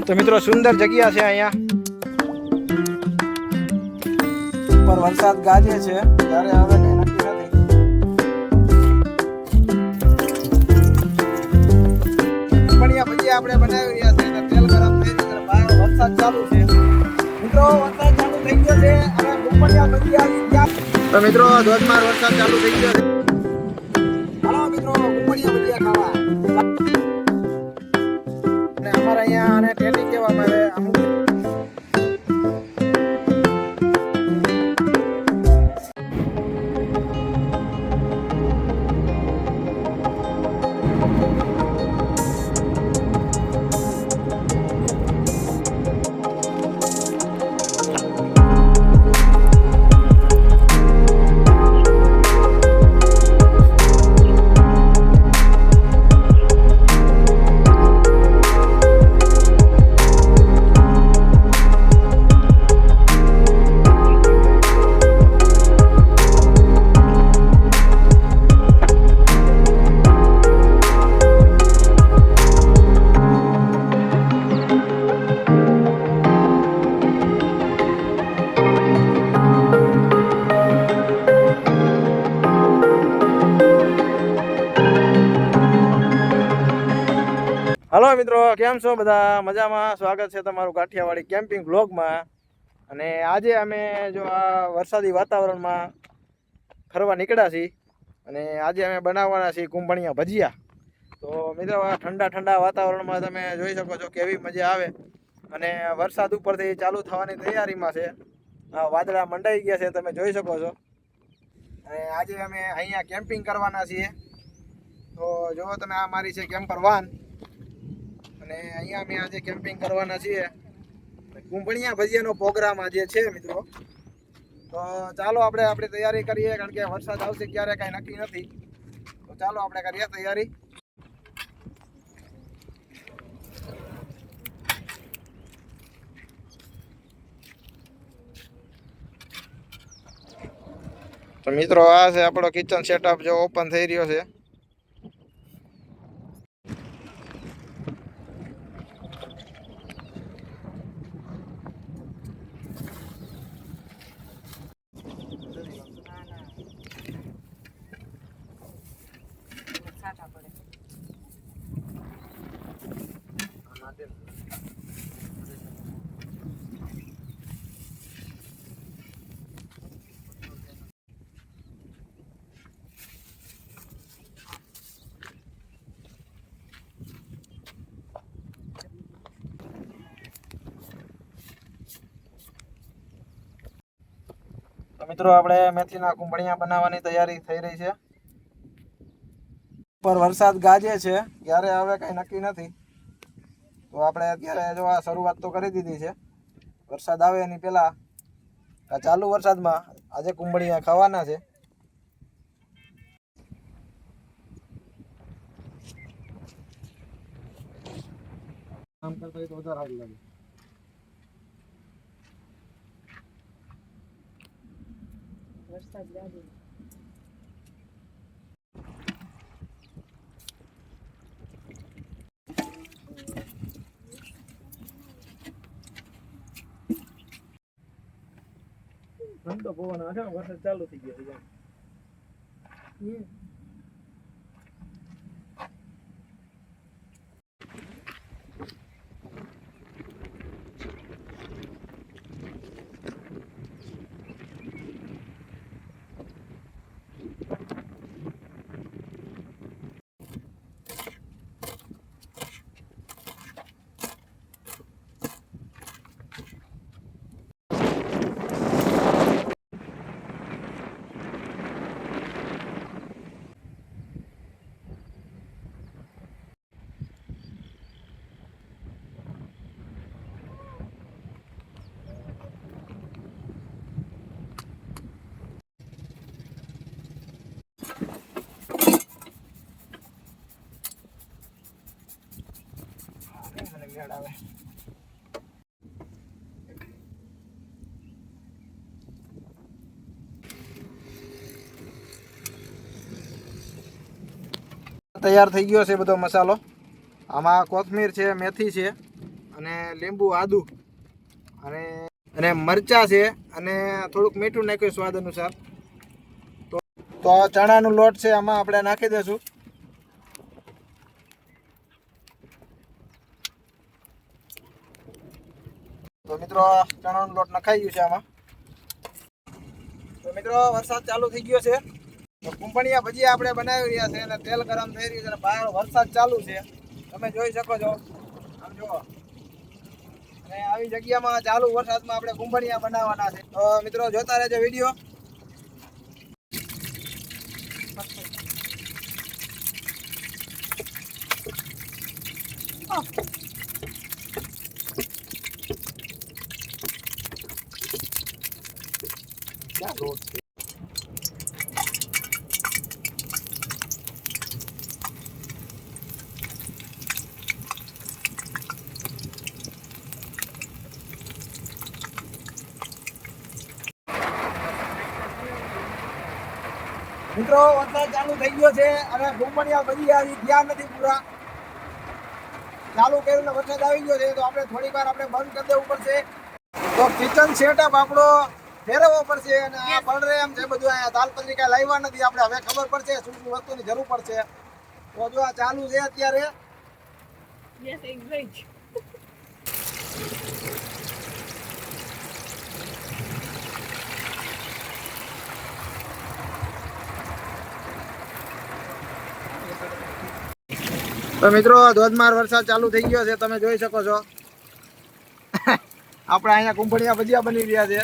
તો મિત્રો સુંદર જગ્યા છે અહીંયા પર વરસાદ ગાજે છે ત્યારે હવે કઈ નક્કી નથી. કુંભણિયા ભજીયા આપણે બનાવી રહ્યા છે અને તેલ ગરમ થઈ રહ્યું છે. બહાર વરસાદ ચાલુ છે મિત્રો, વરસાદ ચાલુ થઈ ગયો છે અને કુંભણિયા ભજીયા તો મિત્રો ધોધમાર વરસાદ ચાલુ થઈ ગયો છે. હાલો મિત્રો કુંભણિયા ભજીયા ખાવા. અને અમારા અહીંયા આને ટેટી કહેવામાં આવે. અમુક હલો મિત્રો, કેમ છો બધા? મજામાં? સ્વાગત છે તમારું કાઠિયાવાડી કેમ્પિંગ વ્લોગમાં. અને આજે અમે જો આ વરસાદી વાતાવરણમાં ફરવા નીકળ્યા છીએ અને આજે અમે બનાવવાના છીએ કુંભણિયા ભજીયા. તો મિત્રો આ ઠંડા ઠંડા વાતાવરણમાં તમે જોઈ શકો છો કેવી મજા આવે. અને વરસાદ ઉપરથી ચાલુ થવાની તૈયારીમાં છે. વાદળા મંડાઈ ગયા છે, તમે જોઈ શકો છો. અને આજે અમે અહીંયા કેમ્પિંગ કરવાના છીએ. તો જો તમે આ મારી છે કેમ્પર વાન અને અહીંયા અમે આજે કેમ્પિંગ કરવાના છીએ. કુંભણિયા ભજીયાનો પ્રોગ્રામ આજે છે મિત્રો. તો ચાલો આપણે આપણી તૈયારી કરીએ, કારણ કે વરસાદ આવશે ક્યારે કાંઈ નક્કી નથી. તો ચાલો આપણે કરીએ તૈયારી. તો મિત્રો આ છે આપણો કિચન સેટઅપ, જો ઓપન થઈ રહ્યો છે. મિત્રો આપણે મેથીના કુંભણિયા બનાવવાની તૈયારી થઈ રહી છે. પર વરસાદ ગાજે છે ક્યારે હવે કઈ નક્કી નથી. તો આપણે અત્યારે જો આ શરૂઆત તો કરી દીધી છે. વરસાદ આવે એની પહેલા આ ચાલુ વરસાદમાં આજે કુંભણિયા ખાવાના છે. કામ કરતા તો વધારે સારું લાગે. વરસાદ ગાજે ઠંડો પવન આવે, વરસાદ ચાલુ થઈ ગયો છે. આવે તૈયાર થઈ ગયો છે બધો મસાલો. આમાં કોથમીર છે, મેથી છે અને લીંબુ આદુ અને મરચાં છે અને થોડુંક મીઠું નાખ્યું સ્વાદ અનુસાર. તો ચણાનો લોટ છે આમાં આપણે નાખી દઈશું. તો મિત્રો ચણાનો લોટ નખાઈ ગયો છે આમાં. તો મિત્રો વરસાદ ચાલુ થઈ ગયો છે. તો કુંભણિયા ભજીયા આપણે બનાવી રહ્યા છે અને તેલ ગરમ થઈ રહ્યું છે અને બહાર વરસાદ ચાલુ છે, તમે જોઈ શકો છો. આમ જુઓ, અને આવી જગ્યામાં ચાલુ વરસાદમાં આપણે કુંભણિયા બનાવવાના છે. તો મિત્રો જોતા રહેજો વિડીયો. ક્યાં લોટ છે? મિત્રો વરસાદ ચાલુ થઈ ગયો છે અને કુંભણિયા ભજીયા ગયા નથી પૂરા. ચાલુ કરીને વરસાદ આવી ગયો છે તો આપણે થોડીક વાર આપણે બંધ કરી દેવું પડશે. તો કિચન સેટઅપ આપણો ફેરવવો પડશે અને આ પલરે એમ છે બધું. અહીંયા તાલપત્રી કાંઈ લાવ્યા નથી આપણે, હવે ખબર પડશે શું શું વસ્તુની જરૂર પડશે. તો જો આ ચાલુ છે અત્યારે. તો મિત્રો ધોધમાર વરસાદ ચાલુ થઈ ગયો છે, તમે જોઈ શકો છો. આપણે અહીંયા કુંભણિયા ભજીયા બની રહ્યા છે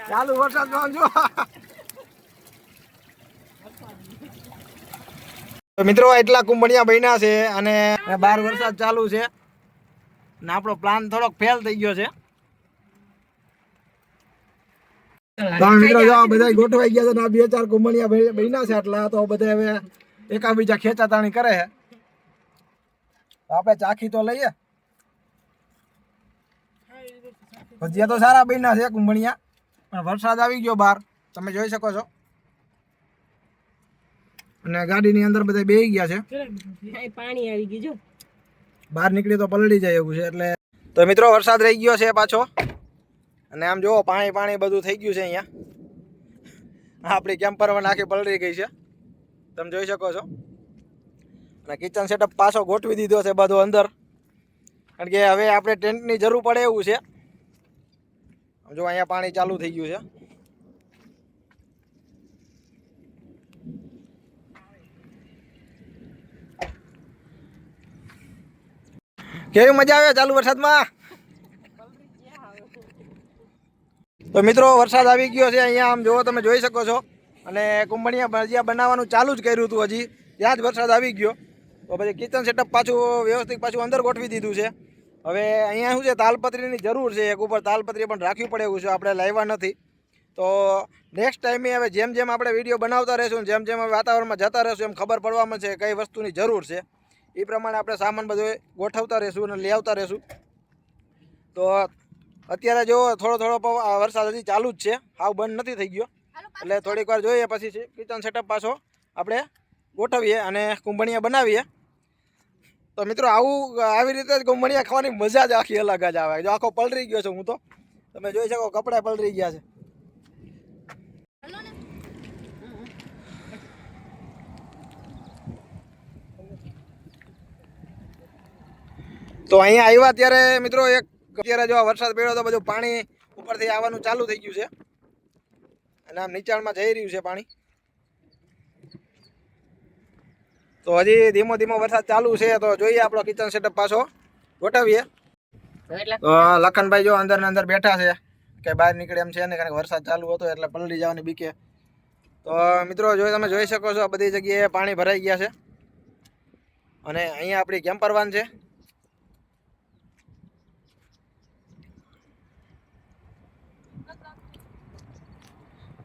ચાલુ વરસાદમાં. જો તો મિત્રો એટલા કુંભણિયા બન્યા છે અને બહાર વરસાદ ચાલુ છે અને આપણો પ્લાન થોડોક ફેલ થઈ ગયો છે. મિત્રો જો બધા ગોઠવાઈ ગયા છે ને 2-4 કુંભણિયા બન્યા છે એટલા. તો બધા હવે એકાબીજા ખેંચાતાણી કરે છે. આપણે ચાખી તો લઈએ. ભજીયા તો સારા બન્યા છે કુંભણિયા, પણ વરસાદ આવી ગયો બહાર, તમે જોઈ શકો છો. અને ગાડીની અંદર બધા બેસી ગયા છે. પાણી આવી ગયું, બહાર નીકળી તો પલળી જાય એવું છે એટલે. તો મિત્રો વરસાદ રહી ગયો છે પાછો અને આમ જુઓ પાણી બધું થઈ ગયું છે અહીંયા. આપણી કેમ્પરમાં આખી પલળી ગઈ છે, તમે જોઈ શકો છો. અને કિચન સેટઅપ પાછો ગોઠવી દીધો છે બધો અંદર, કારણ કે હવે આપણે ટેન્ટની જરૂર પડે એવું છે. જો અહીંયા પાણી ચાલુ થઈ ગયું છે. કેવી મજા આવે ચાલુ વરસાદમાં? તો મિત્રો વરસાદ આવી ગયો છે અહીંયા, આમ જુઓ તમે જોઈ શકો છો. અને કુંભણિયા ભજીયા બનાવવાનું ચાલુ જ કર્યું હતું હજી, ત્યાં જ વરસાદ આવી ગયો. તો પછી કિચન સેટઅપ પાછું વ્યવસ્થિત પાછું અંદર ગોઠવી દીધું છે. હવે અહીંયા શું છે, તાલપત્રીની જરૂર છે, એક ઉપર તાલપત્રી પણ રાખવી પડે એવું છે, આપણે લાવ્યા નથી. તો નેક્સ્ટ ટાઈમે હવે જેમ જેમ આપણે વિડીયો બનાવતા રહીશું, જેમ જેમ વાતાવરણમાં જતા રહીશું, એમ ખબર પડવામાં છે કઈ વસ્તુની જરૂર છે. એ પ્રમાણે આપણે સામાન બધો ગોઠવતા રહીશું અને લઈ આવતા રહીશું. તો અત્યારે જો થોડો વરસાદ હજી ચાલુ જ છે, હાવ બંધ નથી થઈ ગયો. એટલે થોડીક વાર જોઈએ પછી કિચન સેટઅપ પાછો આપણે ગોઠવીએ અને કુંભણિયા બનાવીએ. તો મિત્રો આવી રીતે જ કુંભણિયા ખાવાની મજા જ આખી અલગ જ આવે. જો આખો પલળી ગયો છે હું તો, તમે જોઈ શકો કપડાં પલળી ગયા છે. તો અહીંયા આવ્યા ત્યારે મિત્રો અત્યારે જો વરસાદ પડ્યો તો બધું પાણી ઉપરથી આવવાનું ચાલુ થઈ ગયું છે અને આમ નીચાણમાં જઈ રહ્યું છે પાણી. તો હજી ધીમો વરસાદ ચાલુ છે. તો જોઈએ આપણો કિચન સેટઅપ પાછો ગોઠવીએ. તો લખનભાઈ જો અંદર ને અંદર બેઠા છે કે બહાર નીકળે એમ છે ને, કારણ કે વરસાદ ચાલુ હતો એટલે પલળી જવાની બીકે. તો મિત્રો તમે જોઈ શકો છો બધી જગ્યાએ પાણી ભરાઈ ગયા છે અને અહીંયા આપણી કેમ્પર વાન છે.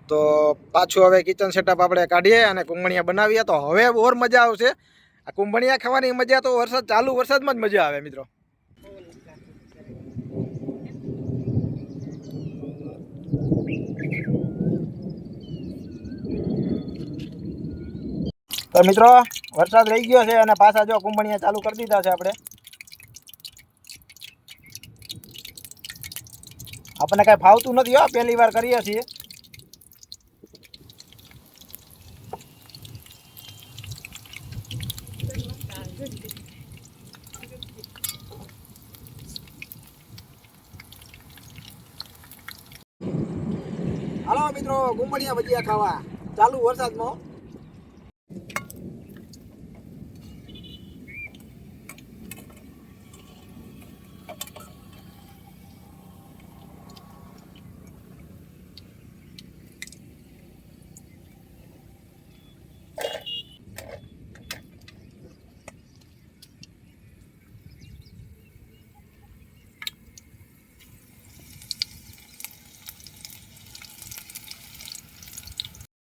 તો પાછું હવે કિચન સેટઅપ આપણે કાઢીએ અને કુંભણિયા બનાવીએ. તો હવે ઓર મજા આવશે. આ કુંભણિયા ખાવાની મજા તો વરસાદમાં જ મજા આવે મિત્રો. તો મિત્રો વરસાદ રહી ગયો છે અને પાછા જો કુંભણિયા ચાલુ કરી દીધા છે આપણે. આપણને કાંઈ ફાવતું નથી હો, પહેલી વાર કરીએ છીએ. હાલો મિત્રો, ગુંબડિયા ભજીયા ખાવા ચાલુ વરસાદમાં.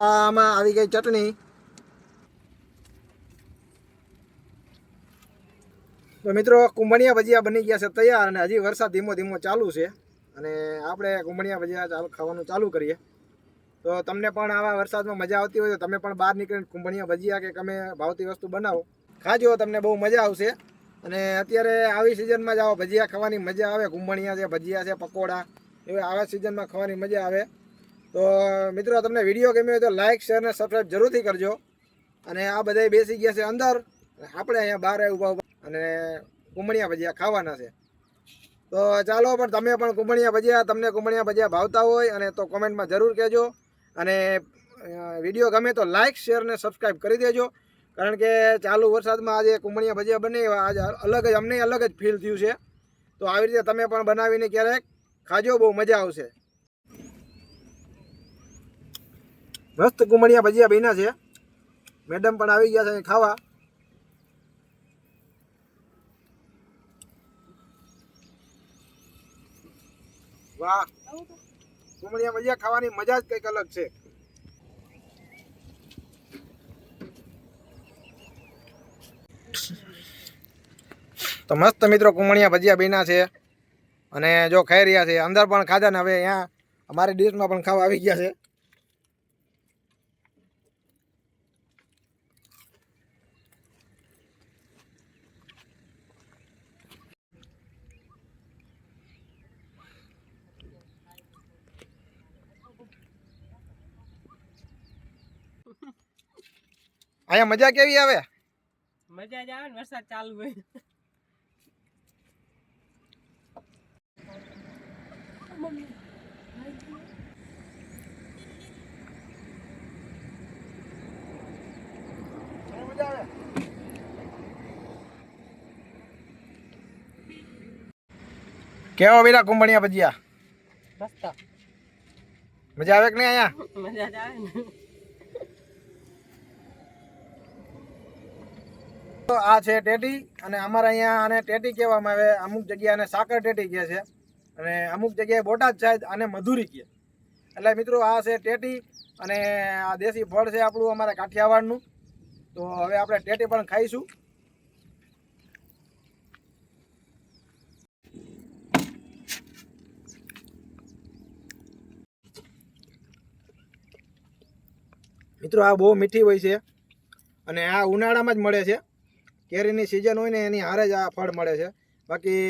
આમાં આવી ગઈ ચટણી. તો મિત્રો, કુંભણિયા ભજીયા બની ગયા છે તૈયાર, અને હજી વરસાદ ધીમો ધીમો ચાલુ છે, અને આપણે કુંભણિયા ભજીયા ખાવાનું ચાલુ કરીએ. તો તમને પણ આવા વરસાદમાં મજા આવતી હોય તો તમે પણ બહાર નીકળીને કુંભણિયા ભજીયા કે તમે ભાવતી વસ્તુ બનાવો, ખાજો, તમને બહુ મજા આવશે. અને અત્યારે આવી સિઝનમાં જ આવો ભજીયા ખાવાની મજા આવે. કુંભણિયા છે, ભજીયા છે, પકોડા, એવા આવા સિઝનમાં ખાવાની મજા આવે. તો મિત્રો, તમને વિડીયો ગમ્યો હોય તો લાઇક, શેર અને સબસ્ક્રાઈબ જરૂરથી કરજો. અને આ બધા બેસી ગયા છે અંદર, આપણે અહીંયા બહાર ઊભા અને કુંભણિયા ભજીયા ખાવાના છે. તો ચાલો, પણ તમે પણ કુંભણિયા ભજીયા, તમને કુંભણિયા ભજીયા ભાવતા હોય અને તો કોમેન્ટમાં જરૂર કહેજો. અને વિડીયો ગમે તો લાઇક, શેર અને સબસ્ક્રાઈબ કરી દેજો. કારણ કે ચાલુ વરસાદમાં આજે કુંભણિયા ભજીયા બને, આજે અમને અલગ જ ફીલ થયું છે. તો આવી રીતે તમે પણ બનાવીને ક્યારેક ખાજો, બહુ મજા આવશે. મસ્ત કુંભણિયા ભજીયા બન્યા છે. મેડમ પણ આવી ગયા છે ખાવા. વાહ, કુંભણિયા ભજીયા ખાવાની મજા જ કંઈક અલગ છે. તો મસ્ત મિત્રો, કુંભણિયા ભજીયા બન્યા છે અને જો ખાઈ રહ્યા છે. અંદર પણ ખાધા ને હવે અહીંયા અમારી ડીશમાં પણ ખાવા આવી ગયા છે. અહીંયા મજા કેવી આવે? મજા જ આવે ને, વરસાદ ચાલુ હોય. મજા આવે. કેવો બીરા કુંભણિયા ભજીયા? મસ્ત મજા આવે કે નહીં? અહીંયા મજા જ આવે ને. તો આ છે ટેટી, અને અમારા અહીંયા આને ટેટી કહેવામાં આવે. અમુક જગ્યાએ આને સાકર ટેટી કહે છે, અને અમુક જગ્યાએ બોટાદ સાઈડ આને મધુરી કહે. એટલે મિત્રો, આ છે ટેટી, અને આ દેશી ફળ છે આપણું, અમારા કાઠિયાવાડનું. તો હવે આપણે ટેટી પણ ખાઈશું. મિત્રો, આ બહુ મીઠી હોય છે, અને આ ઉનાળામાં જ મળે છે. કેરીની સિઝન હોય ને એની હારે જ આ ફળ મળે છે. બાકી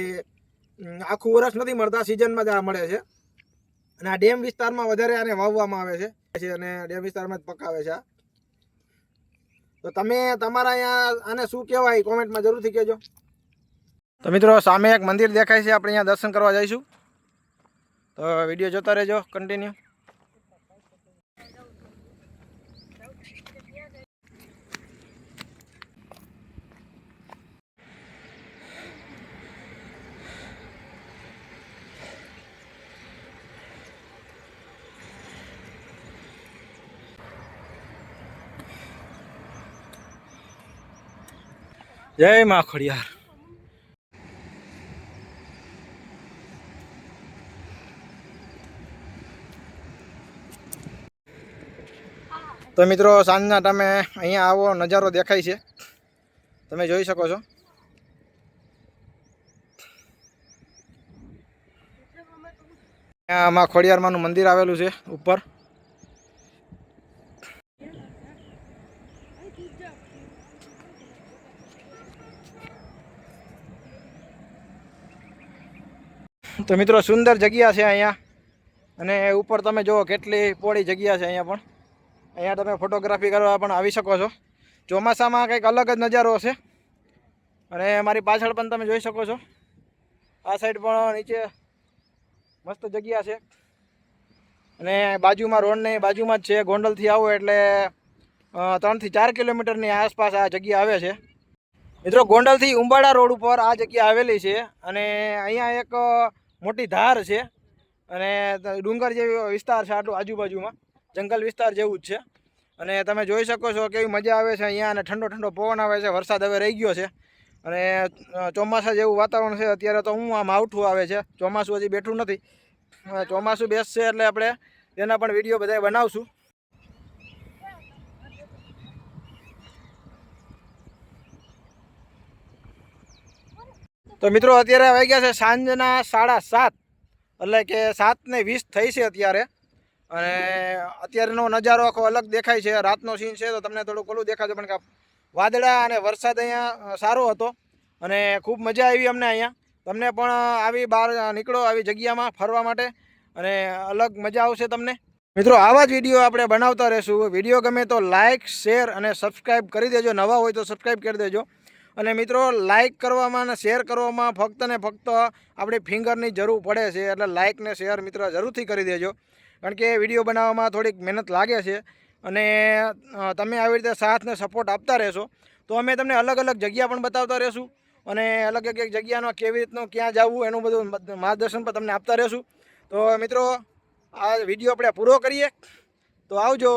આખું વર્ષ નથી મળતા, સિઝનમાં જ આ મળે છે. અને આ ડેમ વિસ્તારમાં વધારે આને વાવવામાં આવે છે, અને ડેમ વિસ્તારમાં જ પકાવે છે. તો તમે તમારા અહીંયા આને શું કહેવાય કોમેન્ટમાં જરૂરથી કહેજો. તો મિત્રો, સામે એક મંદિર દેખાય છે, આપણે અહીંયા દર્શન કરવા જઈશું. તો વિડીયો જોતા રહેજો કન્ટિન્યુ. જય માં ખોડિયાર. તો મિત્રો, સાંજના ટાઈમે અહીંયા આવો નજારો દેખાય છે, તમે જોઈ શકો છો. અહીંયા માં ખોડિયારમાંનું મંદિર આવેલું છે ઉપર. તો મિત્રો, સુંદર જગ્યા છે અહીંયા. અને ઉપર તમે જુઓ કેટલી પોળી જગ્યા છે અહીંયા પણ. અહીંયા તમે ફોટોગ્રાફી કરવા પણ આવી શકો છો. ચોમાસામાં કંઈક અલગ જ નજારો હશે. અને મારી પાછળ પણ તમે જોઈ શકો છો, આ સાઈડ પણ નીચે મસ્ત જગ્યા છે. અને બાજુમાં રોડની બાજુમાં જ છે. ગોંડલથી આવો એટલે 3 થી 4 કિલોમીટરની આસપાસ આ જગ્યા આવે છે. મિત્રો ગોંડલથી ઉંબાડા રોડ ઉપર આ જગ્યા આવેલી છે. અને અહીંયા એક મોટી ધાર છે અને ડુંગર જેવો વિસ્તાર છે. આટલું આજુબાજુમાં જંગલ વિસ્તાર જેવું જ છે. અને તમે જોઈ શકો છો કેવી મજા આવે છે અહીંયા. અને ઠંડો ઠંડો પવન આવે છે. વરસાદ હવે રહી ગયો છે અને ચોમાસા જેવું વાતાવરણ છે. અત્યારે તો આમ આવઠું આવે છે. ચોમાસું હજી બેઠું નથી. ચોમાસું બેસશે એટલે આપણે તેના પણ વિડીયો બધા બનાવશું. તો મિત્રો અત્યારે વાગ્યા છે સાંજના 7:30, એટલે કે 7:20 થઈ છે અત્યારે. અને અત્યારનો નજારો આખો અલગ દેખાય છે. રાતનો સીન છે તો તમને થોડુંક ઓલું દેખાશે, પણ કે વાદળા અને વરસાદ અહીંયા સારો હતો અને ખૂબ મજા આવી અમને અહીંયા. તમને પણ આવી બહાર નીકળો આવી જગ્યામાં ફરવા માટે અને અલગ મજા આવશે તમને. મિત્રો આવા જ વિડીયો આપણે બનાવતા રહીશું. વિડીયો ગમે તો લાઇક, શેર અને સબસ્ક્રાઈબ કરી દેજો. નવા હોય તો સબસ્ક્રાઈબ કરી દેજો. અને મિત્રો લાઇક કરવામાં અને શેર કરવામાં ફક્ત ને ફક્ત આપણી ફિંગરની જરૂર પડે છે. એટલે લાઇક ને શેર મિત્રો જરૂરથી કરી દેજો, કારણ કે વિડીયો બનાવવામાં થોડીક મહેનત લાગે છે. અને તમે આવી રીતે સાથ ને સપોર્ટ આપતા રહેશો તો અમે તમને અલગ અલગ જગ્યા પણ બતાવતા રહેશું. અને અલગ અલગ જગ્યાનો કેવી રીતનું ક્યાં જવું એનું બધું માર્ગદર્શન પણ તમને આપતા રહેશું. તો મિત્રો આ વિડીયો આપણે પૂરો કરીએ. તો આવજો.